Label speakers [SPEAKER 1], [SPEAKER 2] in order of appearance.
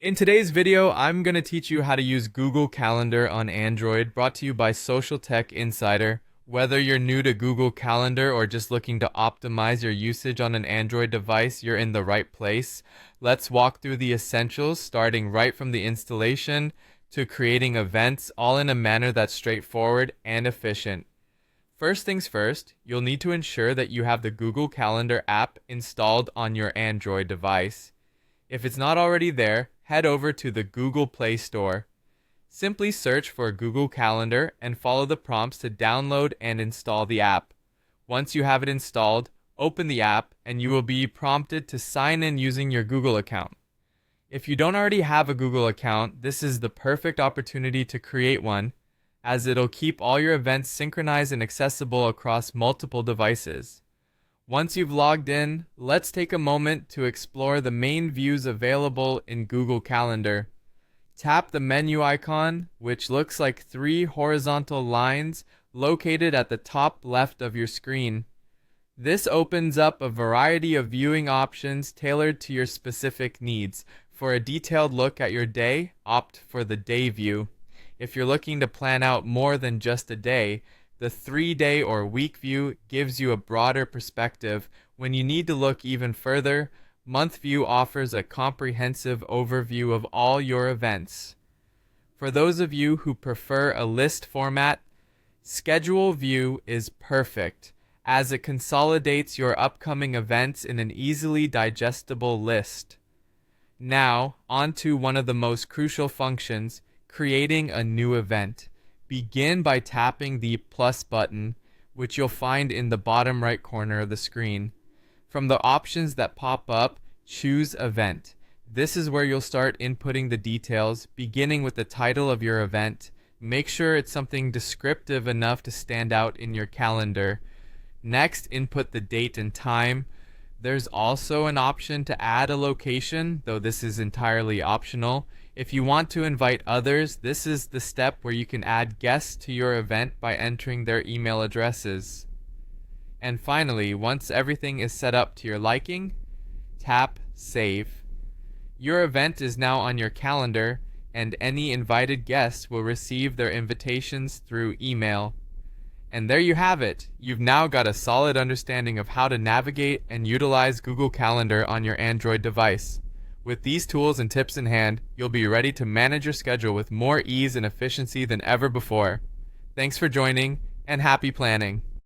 [SPEAKER 1] In today's video, I'm going to teach you how to use Google Calendar on Android, brought to you by Social Tech Insider. Whether you're new to Google Calendar or just looking to optimize your usage on an Android device, you're in the right place. Let's walk through the essentials, starting right from the installation to creating events, all in a manner that's straightforward and efficient. First things first, you'll need to ensure that you have the Google Calendar app installed on your Android device. If it's not already there, head over to the Google Play Store. Simply search for Google Calendar and follow the prompts to download and install the app. Once you have it installed, open the app and you will be prompted to sign in using your Google account. If you don't already have a Google account, this is the perfect opportunity to create one, as it'll keep all your events synchronized and accessible across multiple devices. Once you've logged in, let's take a moment to explore the main views available in Google Calendar. Tap the menu icon, which looks like three horizontal lines located at the top left of your screen. This opens up a variety of viewing options tailored to your specific needs. For a detailed look at your day, opt for the day view. If you're looking to plan out more than just a day, the 3-day or week view gives you a broader perspective. When you need to look even further, month view offers a comprehensive overview of all your events. For those of you who prefer a list format, schedule view is perfect, as it consolidates your upcoming events in an easily digestible list. Now, on to one of the most crucial functions, creating a new event. Begin by tapping the plus button, which you'll find in the bottom right corner of the screen. From the options that pop up, choose Event. This is where you'll start inputting the details, beginning with the title of your event. Make sure it's something descriptive enough to stand out in your calendar. Next, input the date and time. There's also an option to add a location, though this is entirely optional. If you want to invite others, this is the step where you can add guests to your event by entering their email addresses. And finally, once everything is set up to your liking, tap Save. Your event is now on your calendar, and any invited guests will receive their invitations through email. And there you have it. You've now got a solid understanding of how to navigate and utilize Google Calendar on your Android device. With these tools and tips in hand, you'll be ready to manage your schedule with more ease and efficiency than ever before. Thanks for joining, and happy planning!